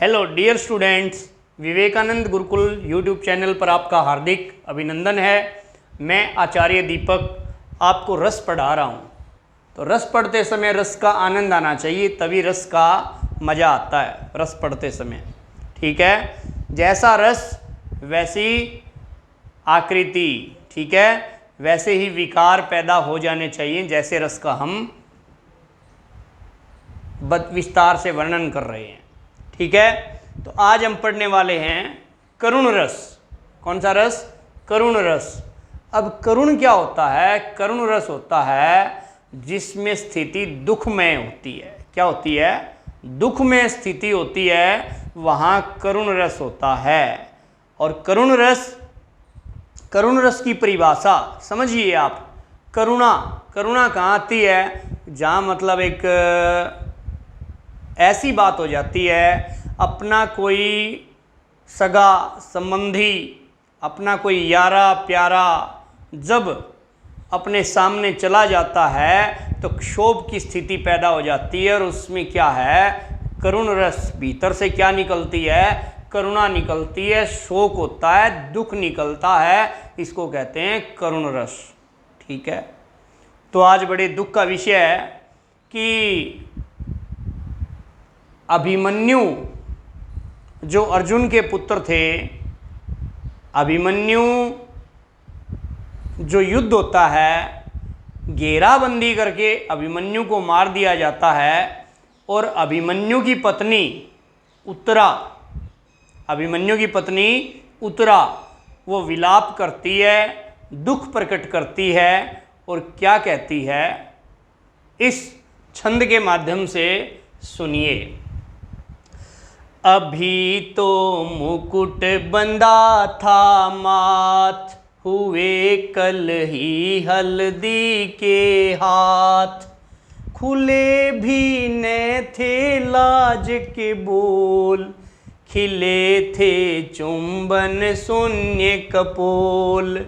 Hello dear students, Vivekananda Gurukul YouTube channel पर आपका हार्दिक अभिनंदन है। मैं आचार्य दीपक आपको रस पढ़ा रहा हूँ। तो रस पढ़ते समय रस का आनंद आना चाहिए, तभी रस का मज़ा आता है रस पढ़ते समय। ठीक है, जैसा रस वैसी आकृति, ठीक है, वैसे ही विकार पैदा हो जाने चाहिए जैसे रस का हम विस्तार से वर्णन कर रहे हैं। ठीक है, तो आज हम पढ़ने वाले हैं करुण रस। कौन सा रस? करुण रस। अब करुण क्या होता है? करुण रस होता है जिसमें स्थिति दुखमय होती है। क्या होती है? दुखमय स्थिति होती है, वहाँ करुण रस होता है। और करुण रस की परिभाषा समझिए आप। करुणा कहाँ आती है? जहाँ मतलब एक ऐसी बात हो जाती है, अपना कोई सगा संबंधी, अपना कोई यारा प्यारा जब अपने सामने चला जाता है तो क्षोभ की स्थिति पैदा हो जाती है। और उसमें क्या है? करुण रस भीतर से क्या निकलती है? करुणा निकलती है, शोक होता है, दुख निकलता है। इसको कहते हैं करुण रस। ठीक है, तो आज बड़े दुख का विषय है कि अभिमन्यु जो अर्जुन के पुत्र थे, अभिमन्यु जो युद्ध होता है, घेराबंदी करके अभिमन्यु को मार दिया जाता है। और अभिमन्यु की पत्नी उत्तरा वो विलाप करती है, दुख प्रकट करती है। और क्या कहती है, इस छंद के माध्यम से सुनिए। अभी तो मुकुट बंधा था माथ, हुए कल ही हल्दी के हाथ। खुले भी न थे लाज के बोल, खिले थे चुंबन शून्य कपोल।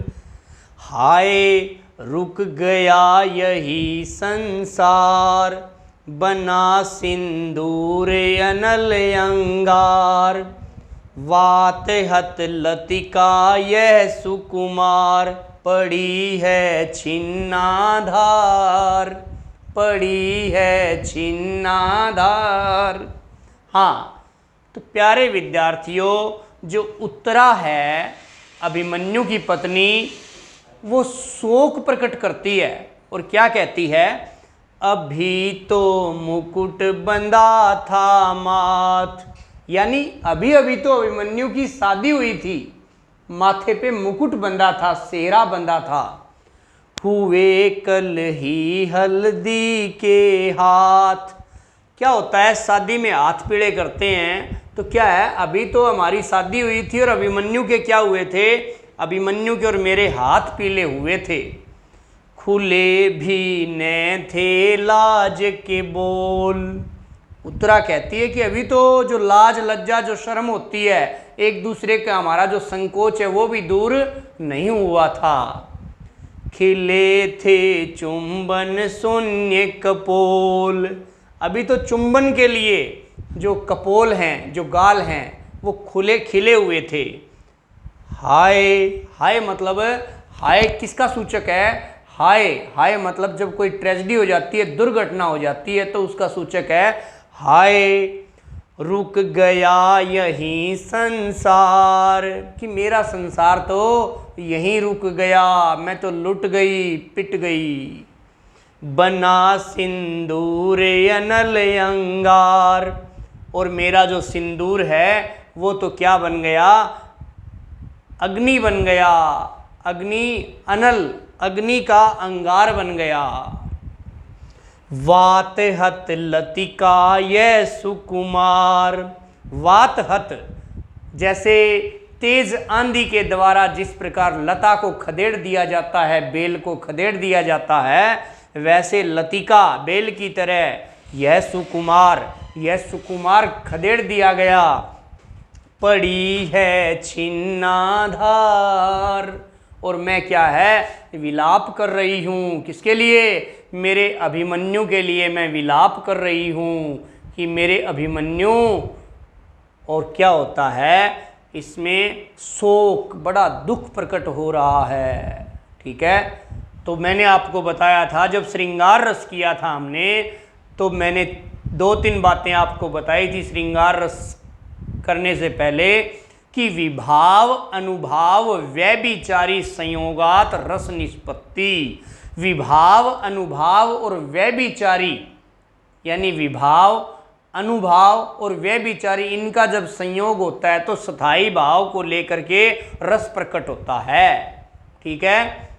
हाय रुक गया यही संसार, बना सिंदूर अनल अंगार। वात हत लतिका यह सुकुमार, पड़ी है छिन्नाधार, पड़ी है छिन्नाधार। हाँ, तो प्यारे विद्यार्थियों, जो उत्तरा है अभिमन्यु की पत्नी, वो शोक प्रकट करती है और क्या कहती है? अभी तो मुकुट बंधा था माथ, यानी अभी अभी तो अभिमन्यु की शादी हुई थी, माथे पे मुकुट बंधा था, सेहरा बंधा था। हुए कल ही हल्दी के हाथ। क्या होता है? शादी में हाथ पीले करते हैं, तो क्या है? अभी तो हमारी शादी हुई थी और अभिमन्यु के क्या हुए थे? अभिमन्यु के और मेरे हाथ पीले हुए थे। खुले भी न थे लाज के बोल। उत्तरा कहती है कि अभी तो जो लाज लज्जा जो शर्म होती है, एक दूसरे का हमारा जो संकोच है वो भी दूर नहीं हुआ था। खिले थे चुंबन शून्य कपोल। अभी तो चुंबन के लिए जो कपोल हैं, जो गाल हैं, वो खुले खिले हुए थे। हाय मतलब हाय किसका सूचक है? हाय मतलब जब कोई ट्रेजेडी हो जाती है, दुर्घटना हो जाती है, तो उसका सूचक है हाय। रुक गया यही संसार, कि मेरा संसार तो यहीं रुक गया, मैं तो लुट गई, पिट गई। बना सिंदूर अनल अंगार, और मेरा जो सिंदूर है वो तो क्या बन गया? अग्नि बन गया। अग्नि का अंगार बन गया। वात हत लतिका यह सुकुमार। वात हत, जैसे तेज आंधी के द्वारा जिस प्रकार लता को खदेड़ दिया जाता है, बेल को खदेड़ दिया जाता है, वैसे लतिका बेल की तरह यह सुकुमार खदेड़ दिया गया। पड़ी है छिन्नाधार, और मैं क्या है? विलाप कर रही हूँ। किसके लिए? मेरे अभिमन्यु के लिए मैं विलाप कर रही हूँ कि मेरे अभिमन्यु और क्या होता है, इसमें शोक, बड़ा दुख प्रकट हो रहा है। ठीक है, तो मैंने आपको बताया था जब श्रृंगार रस किया था हमने, तो मैंने 2-3 बातें आपको बताई थी श्रृंगार रस करने से पहले कि विभाव, अनुभाव, व्यभिचारी संयोगात रस निष्पत्ति। विभाव, अनुभाव और व्यभिचारी यानी विभाव, अनुभाव और व्यभिचारी, इनका जब संयोग होता है तो स्थायी भाव को लेकर के रस प्रकट होता है। ठीक है,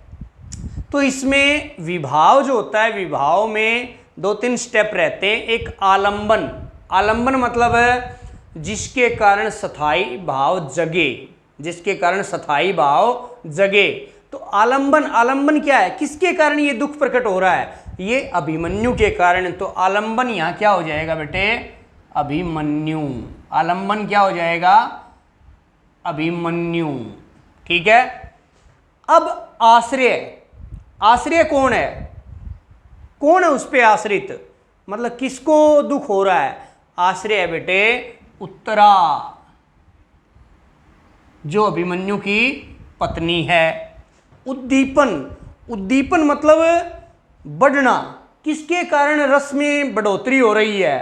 तो इसमें विभाव जो होता है, विभाव में 2-3 स्टेप रहते हैं। एक आलंबन, आलंबन मतलब है जिसके कारण स्थायी भाव जगे, जिसके कारण स्थायी भाव जगे। तो आलंबन, आलंबन क्या है, किसके कारण ये दुख प्रकट हो रहा है, ये अभिमन्यु के कारण। तो आलंबन यहां क्या हो जाएगा बेटे, अभिमन्यु। आलंबन क्या हो जाएगा, अभिमन्यु। ठीक है, अब आश्रय, आश्रय कौन है, कौन है उस पे आश्रित, मतलब किसको दुख हो रहा है, आश्रय है बेटे उत्तरा, जो अभिमन्यु की पत्नी है। उद्दीपन, उद्दीपन मतलब बढ़ना, किसके कारण रस में बढ़ोतरी हो रही है,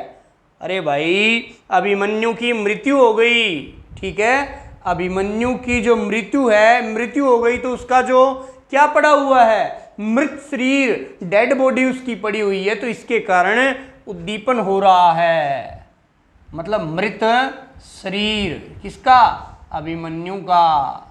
अरे भाई अभिमन्यु की मृत्यु हो गई। ठीक है, अभिमन्यु की जो मृत्यु है, मृत्यु हो गई तो उसका जो क्या पड़ा हुआ है, मृत शरीर, डेड बॉडी उसकी पड़ी हुई है, तो इसके कारण उद्दीपन हो रहा है। मतलब मृत शरीर किसका, अभिमन्यु का,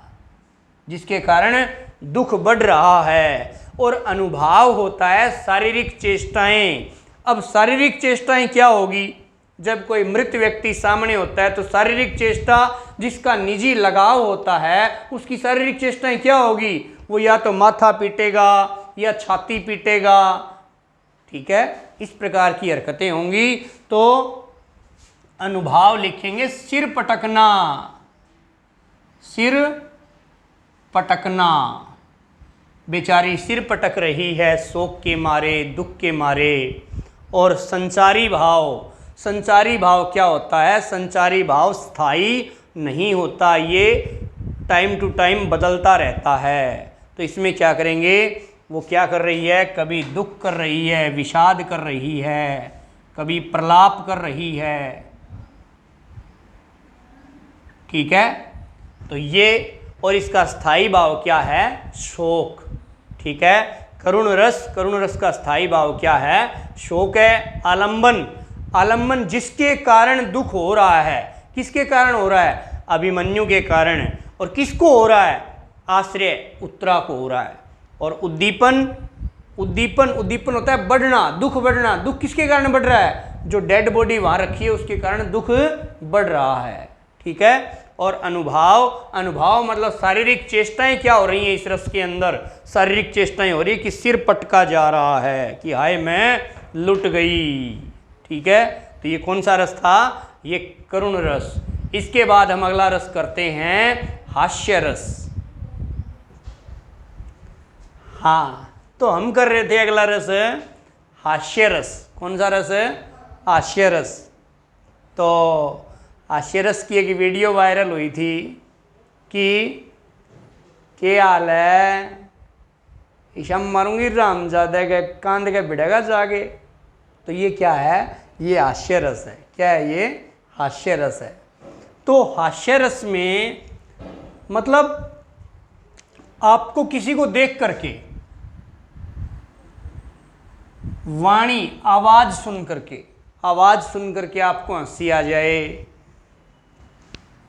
जिसके कारण दुख बढ़ रहा है। और अनुभाव होता है शारीरिक चेष्टाएं। अब शारीरिक चेष्टाएं क्या होगी, जब कोई मृत व्यक्ति सामने होता है तो शारीरिक चेष्टा, जिसका निजी लगाव होता है उसकी शारीरिक चेष्टाएं क्या होगी, वो या तो माथा पीटेगा या छाती पीटेगा। ठीक है, इस प्रकार की हरकतें होंगी। तो अनुभाव लिखेंगे सिर पटकना, सिर पटकना, बेचारी सिर पटक रही है शोक के मारे, दुख के मारे। और संचारी भाव, संचारी भाव क्या होता है, संचारी भाव स्थायी नहीं होता, ये टाइम टू टाइम बदलता रहता है। तो इसमें क्या करेंगे, वो क्या कर रही है, कभी दुख कर रही है, विषाद कर रही है, कभी प्रलाप कर रही है। ठीक है, तो ये, और इसका स्थायी भाव क्या है, शोक। ठीक है, करुण रस, करुण रस का स्थायी भाव क्या है, शोक है। आलंबन, आलंबन जिसके कारण दुख हो रहा है, किसके कारण हो रहा है, अभिमन्यु के कारण। और किसको हो रहा है, आश्रय उत्तरा को हो रहा है। और उद्दीपन, उद्दीपन, उद्दीपन होता है बढ़ना, दुख बढ़ना। दुख किसके कारण बढ़ रहा है, जो डेड बॉडी वहां रखी है उसके कारण दुख बढ़ रहा है। ठीक है, और अनुभाव, अनुभाव मतलब शारीरिक चेष्टाएं क्या हो रही हैं इस रस के अंदर, शारीरिक चेष्टाएं हो रही है कि सिर पटका जा रहा है कि हाय मैं लुट गई। ठीक है, तो ये कौन सा रस था, ये करुण रस। इसके बाद हम अगला रस करते हैं हास्य रस। हाँ, तो हम कर रहे थे अगला रस हास्य रस। कौन सा रस है, हास्य रस। तो हास्य रस की एक वीडियो वायरल हुई थी कि क्या हाल है, ईशा मारूंगी रामजादा के कांद के भिड़ेगा जाके। तो ये क्या है, ये हास्य रस है। क्या है ये, हास्य रस है। तो हास्य रस में मतलब आपको किसी को देख करके, वाणी आवाज सुन करके, आवाज सुन करके आपको हंसी आ जाए,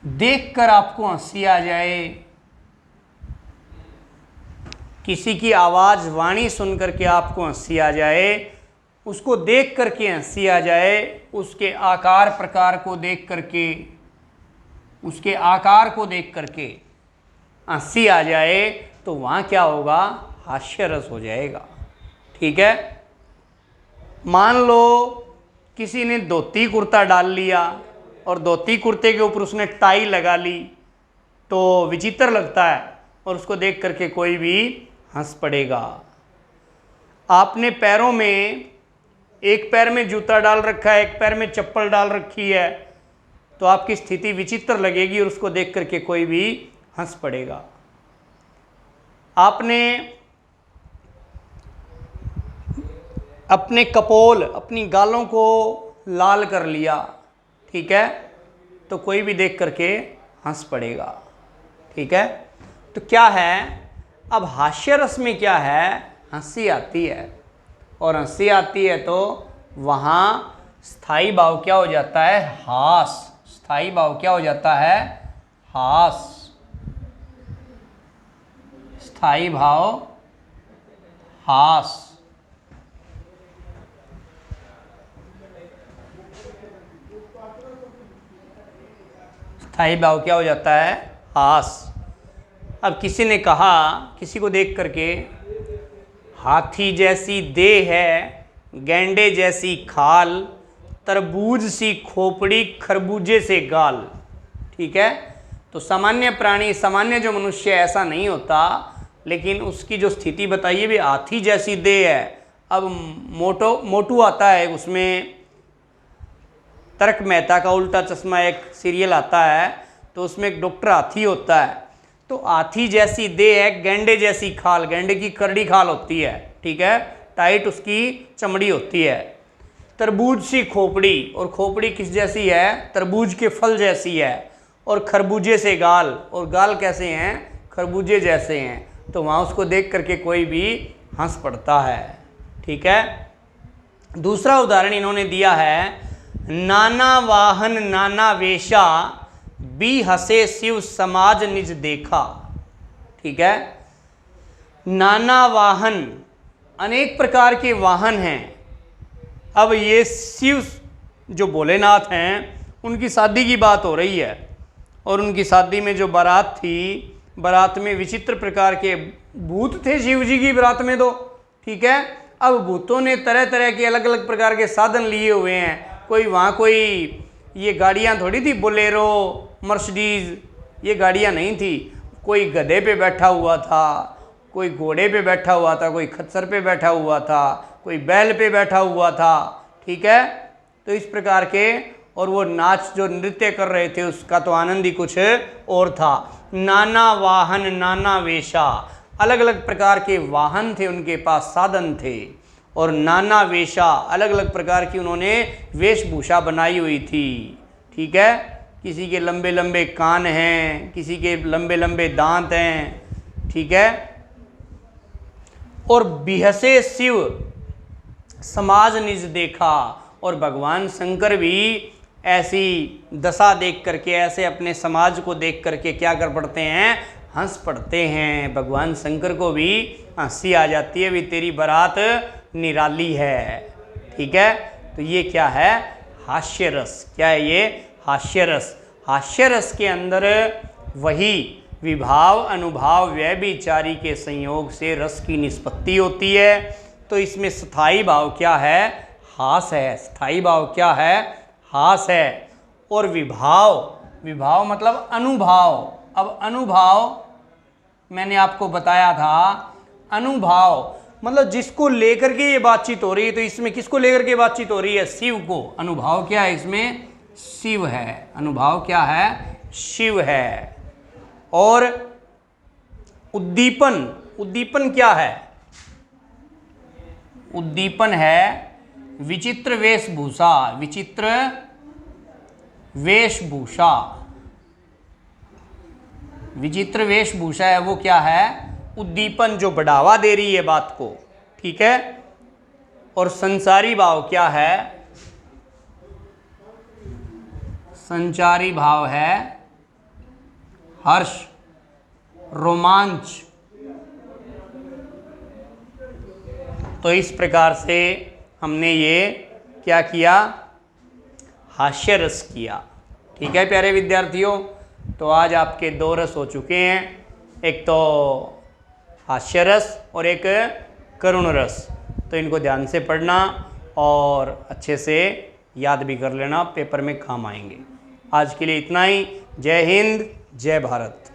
देखकर आपको हंसी आ जाए, किसी की आवाज वाणी सुन करके आपको हंसी आ जाए, उसको देख करके हंसी आ जाए, उसके आकार प्रकार को देख करके, उसके आकार को देख करके हंसी आ जाए, तो वहां क्या होगा, हास्य रस हो जाएगा। ठीक है, मान लो किसी ने धोती कुर्ता डाल लिया और धोती कुर्ते के ऊपर उसने टाई लगा ली, तो विचित्र लगता है और उसको देख करके कोई भी हंस पड़ेगा। आपने पैरों में, एक पैर में जूता डाल रखा है, एक पैर में चप्पल डाल रखी है, तो आपकी स्थिति विचित्र लगेगी और उसको देख करके कोई भी हंस पड़ेगा। आपने अपने कपोल, अपनी गालों को लाल कर लिया, ठीक है, तो कोई भी देख करके हंस पड़ेगा, ठीक है। तो क्या है, अब हास्य रस में क्या है, हंसी आती है, और हंसी आती है तो वहाँ स्थाई भाव क्या हो जाता है, हास। स्थाई भाव क्या हो जाता है, हास। स्थाई भाव हास। स्थाई भाव क्या हो जाता है, हास। अब किसी ने कहा, किसी को देख करके, हाथी जैसी देह है, गैंडे जैसी खाल, तरबूज सी खोपड़ी, खरबूजे से गाल, ठीक है। तो सामान्य प्राणी, सामान्य जो मनुष्य ऐसा नहीं होता, लेकिन उसकी जो स्थिति बताइए भी, हाथी जैसी देह है। अब मोटू आता है, उसमें तारक मेहता का उल्टा चश्मा एक सीरियल आता है, तो उसमें एक डॉक्टर हाथी होता है। तो हाथी जैसी देह है, गेंडे जैसी खाल, गेंडे की करड़ी खाल होती है, ठीक है, टाइट उसकी चमड़ी होती है। तरबूज सी खोपड़ी, और खोपड़ी किस जैसी है, तरबूज के फल जैसी है। और खरबूजे से गाल, और गाल कैसे हैं, खरबूजे जैसे हैं। तो वहाँ उसको देख करके कोई भी हंस पड़ता है, ठीक है। दूसरा उदाहरण इन्होंने दिया है, नाना वाहन नाना वेशा, बी हसे शिव समाज निज देखा, ठीक है। नाना वाहन, अनेक प्रकार के वाहन हैं। अब ये शिव जो भोलेनाथ हैं, उनकी शादी की बात हो रही है, और उनकी शादी में जो बारात थी, बारात में विचित्र प्रकार के भूत थे शिव जी की बारात में, तो ठीक है। अब भूतों ने तरह तरह के अलग अलग प्रकार के साधन लिए हुए हैं। कोई वहाँ कोई ये गाड़ियाँ थोड़ी थी, बोलेरो, मर्सिडीज, ये गाड़ियाँ नहीं थी। कोई गधे पे बैठा हुआ था, कोई घोड़े पे बैठा हुआ था, कोई खच्चर पे बैठा हुआ था, कोई बैल पे बैठा हुआ था, ठीक है। तो इस प्रकार के, और वो नाच जो नृत्य कर रहे थे उसका तो आनंद ही कुछ और था। नाना वाहन नाना वेशा, अलग अलग प्रकार के वाहन थे उनके पास, साधन थे। और नाना वेशा, अलग अलग प्रकार की उन्होंने वेशभूषा बनाई हुई थी, ठीक है। किसी के लंबे लंबे कान हैं, किसी के लंबे लंबे दांत हैं, ठीक है। और बिहसे शिव समाज निज देखा, और भगवान शंकर भी ऐसी दशा देख करके, ऐसे अपने समाज को देख करके क्या कर पड़ते हैं, हंस पड़ते हैं। भगवान शंकर को भी हंसी आ जाती है, भी तेरी बारात निराली है, ठीक है। तो ये क्या है, हास्य रस। क्या है ये, हास्य रस। हास्य रस के अंदर वही विभाव अनुभाव व्यभिचारी के संयोग से रस की निष्पत्ति होती है। तो इसमें स्थायी भाव क्या है, हास है। स्थायी भाव क्या है, हास है। और विभाव, विभाव मतलब अनुभाव। अब अनुभाव मैंने आपको बताया था, अनुभाव मतलब जिसको लेकर के ये बातचीत हो रही है। तो इसमें किसको लेकर के बातचीत हो रही है, शिव को। अनुभाव क्या है इसमें, शिव है। अनुभाव क्या है, शिव है। और उद्दीपन, उद्दीपन क्या है, उद्दीपन है विचित्र वेशभूषा। विचित्र वेशभूषा, विचित्र वेशभूषा है वो क्या है, उद्दीपन, जो बढ़ावा दे रही है बात को, ठीक है। और संचारी भाव क्या है, संचारी भाव है हर्ष, रोमांच। तो इस प्रकार से हमने ये क्या किया, हास्य रस किया, ठीक है प्यारे विद्यार्थियों। तो आज आपके दो रस हो चुके हैं, एक तो हास्य रस और एक करुण रस। तो इनको ध्यान से पढ़ना और अच्छे से याद भी कर लेना, पेपर में काम आएंगे। आज के लिए इतना ही। जय हिंद, जय भारत।